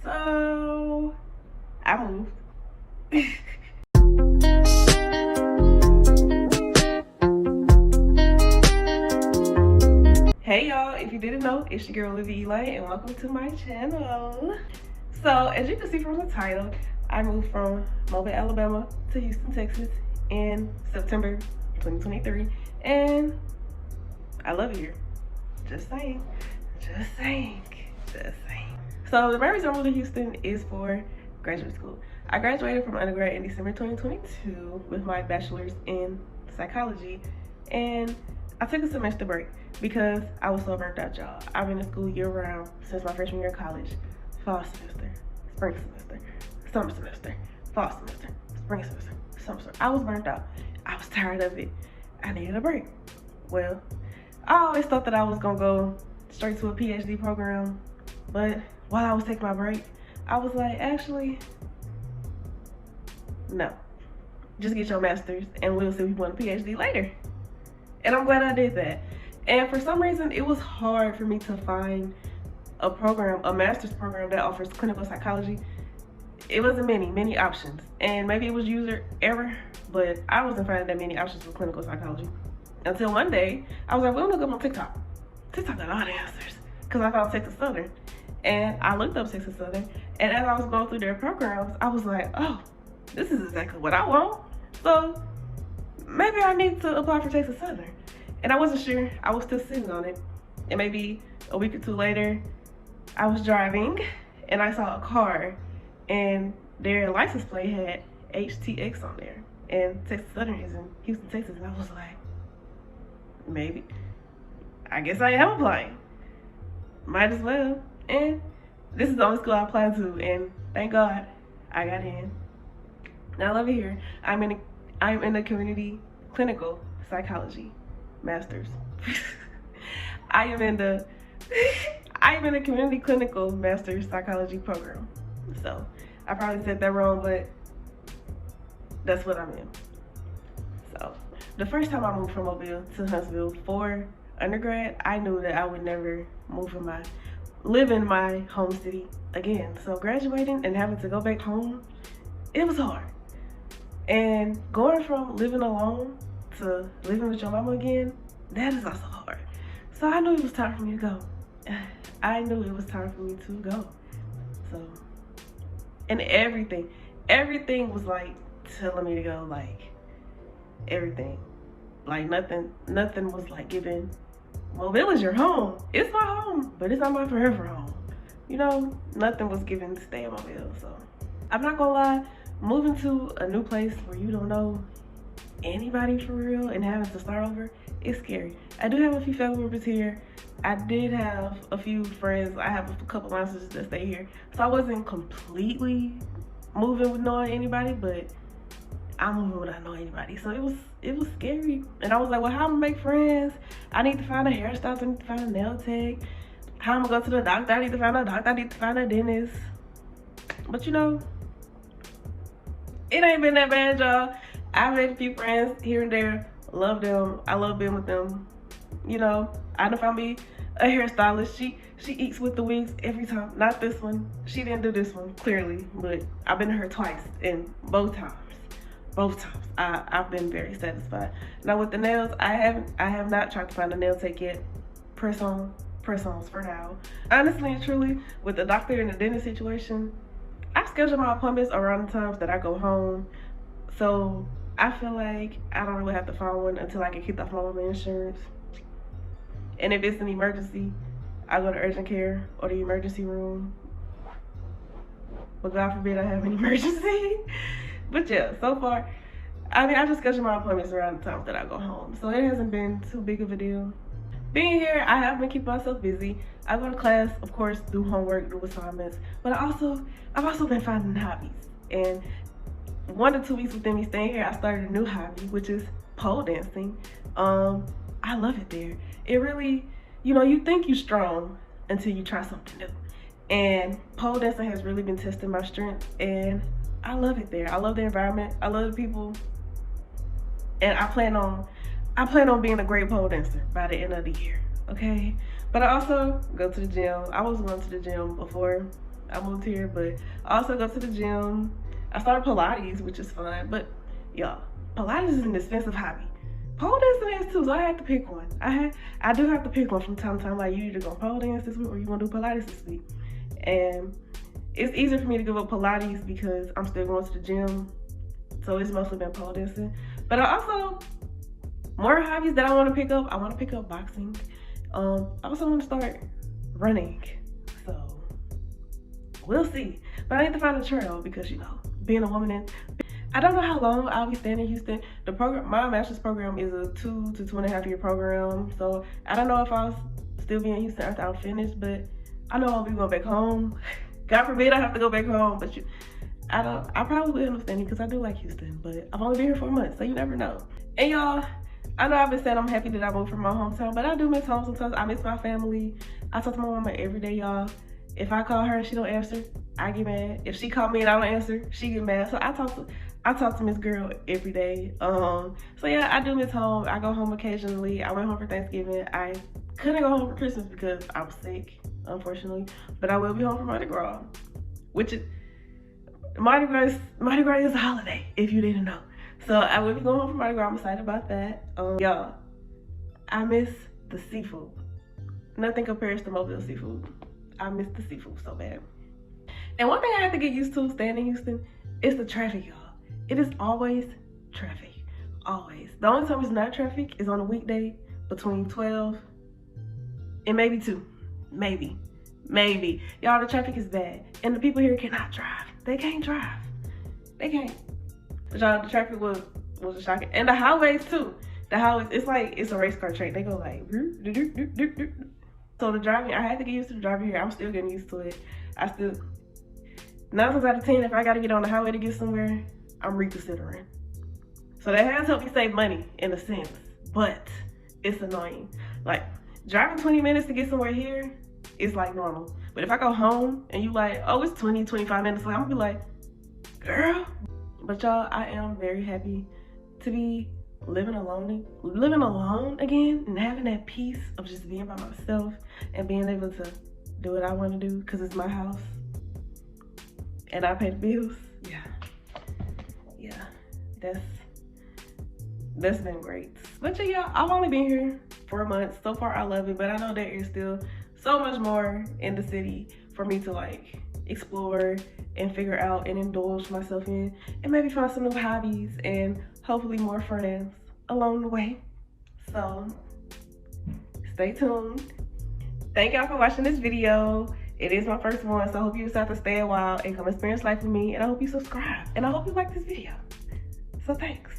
So I moved. Hey y'all, if you didn't know, it's your girl Olivia Elaine and welcome to my channel. So as you can see from the title, I moved from Mobile, Alabama to Houston, Texas in September 2023, and I love it here. Just saying. So the main reason I moved to Houston is for graduate school. I graduated from undergrad in December 2022 with my bachelor's in psychology, and I took a semester break because I was so burnt out, y'all. I've been in school year round since my freshman year of college. Fall semester, spring semester, summer semester, fall semester, spring semester, summer semester. I was burnt out. I was tired of it. I needed a break. Well, I always thought that I was gonna go straight to a PhD program, but while I was taking my break, I was like, actually, no. Just get your master's and we'll see if you want a PhD later. And I'm glad I did that. And for some reason, it was hard for me to find a program, a master's program that offers clinical psychology. It wasn't many options. And maybe it was user error, but I wasn't finding that many options for clinical psychology. Until one day, I was like, well, I'm gonna look up on TikTok. TikTok got a lot of answers. Because I found Texas Southern. And I looked up Texas Southern. And as I was going through their programs, I was like, oh, this is exactly what I want. So maybe I need to apply for Texas Southern. And I wasn't sure. I was still sitting on it. And maybe a week or two later, I was driving and I saw a car and their license plate had HTX on there. And Texas Southern is in Houston, Texas. And I was like, maybe. I guess I am applying. Might as well. And this is the only school I applied to, and thank God I got in. Now I love it here. I'm in the community clinical psychology master's. I am in the community clinical master's psychology program. So I probably said that wrong, but that's what I'm in. So the first time I moved from Mobile to Huntsville for undergrad, I knew that I would never live in my home city again. So graduating and having to go back home, it was hard. And going from living alone to living with your mama again, that is also hard. So I knew it was time for me to go. So, and everything was like telling me to go, like everything. Like nothing was like giving, Mobile is your home. It's my home, but it's not my forever home. You know, nothing was given to stay in Mobile. So I'm not gonna lie, moving to a new place where you don't know anybody for real and having to start over, it's scary. I do have a few family members here. I did have a few friends. I have a couple of sisters that stay here. So I wasn't completely moving with knowing anybody, but I'm moving without knowing anybody. So it was scary. And I was like, well, how am I gonna make friends? I need to find a hairstylist, I need to find a nail tech. How am I gonna go to the doctor? I need to find a doctor, I need to find a dentist. But you know, it ain't been that bad, y'all. I've made a few friends here and there. Love them. I love being with them. You know, I done found me a hairstylist. She eats with the wigs every time. Not this one. She didn't do this one, clearly. But I've been to her twice, and both times, I've been very satisfied. Now with the nails, I have not tried to find a nail tech yet. Press-ons for now. Honestly and truly, with the doctor and the dentist situation, I schedule my appointments around the times that I go home. So I feel like I don't really have to find one until I get kicked off my insurance. And if it's an emergency, I go to urgent care or the emergency room. But God forbid I have an emergency. But yeah, so far, I just schedule my appointments around the time that I go home. So it hasn't been too big of a deal. Being here, I have been keeping myself busy. I go to class, of course, do homework, do assignments. But I've also been finding hobbies. And 1 to 2 weeks within me staying here, I started a new hobby, which is pole dancing. I love it there. It really, you know, you think you're strong until you try something new. And pole dancing has really been testing my strength, and I love it there. I love the environment. I love the people. And I plan on being a great pole dancer by the end of the year, okay? But I also go to the gym. I was going to the gym before I moved here, but I also go to the gym. I started Pilates, which is fun, but y'all, Pilates is an expensive hobby. Pole dancing is too, so I had to pick one. I do have to pick one from time to time. Like, you either gonna pole dance this week or you gonna do Pilates this week. And it's easier for me to give up Pilates because I'm still going to the gym. So it's mostly been pole dancing. But I also, more hobbies that I want to pick up. I want to pick up boxing. I also want to start running. So we'll see. But I need to find a trail because, you know, being a woman and I don't know how long I'll be staying in Houston. The program, my master's program is a 2 to 2.5 year program. So I don't know if I'll still be in Houston after I'm finished, but I know I'll be going back home. God forbid I have to go back home, but I probably will end up staying because I do like Houston, but I've only been here for a month, so you never know. And y'all, I know I've been saying I'm happy that I moved from my hometown, but I do miss home sometimes. I miss my family. I talk to my mama every day, y'all. If I call her and she don't answer, I get mad. If she call me and I don't answer, she get mad. So I talk to Miss Girl every day. So yeah, I do miss home. I go home occasionally. I went home for Thanksgiving. I couldn't go home for Christmas because I was sick, unfortunately. But I will be home for Mardi Gras, which is Mardi Gras is a holiday, if you didn't know. So I will be going home for Mardi Gras. I'm excited about that. Y'all, I miss the seafood. Nothing compares to Mobile seafood. I miss the seafood so bad. And one thing I have to get used to staying in Houston is the traffic, y'all. It is always traffic, always. The only time it's not traffic is on a weekday between 12 and maybe 2, maybe. Y'all, the traffic is bad. And the people here cannot drive. They can't drive. They can't. But y'all, the traffic was shocking. And the highways too. The highways, it's a race car track. They go like, so the driving, I had to get used to the driving here. I'm still getting used to it. 9 times out of 10, if I gotta get on the highway to get somewhere, I'm reconsidering. So that has helped me save money in a sense, but it's annoying. Like, driving 20 minutes to get somewhere here is like normal. But if I go home and you like, oh, it's 20, 25 minutes, I'm gonna be like, girl. But y'all, I am very happy to be living alone again and having that peace of just being by myself and being able to do what I want to do because it's my house and I pay the bills. Yeah, that's been great. But yeah, I've only been here for a month. So far I love it, but I know there is still so much more in the city for me to like explore and figure out and indulge myself in, and maybe find some new hobbies and hopefully more friends along the way. So stay tuned. Thank y'all for watching this video. It is my first one, so I hope you decide to stay a while and come experience life with me, and I hope you subscribe, and I hope you like this video. So thanks.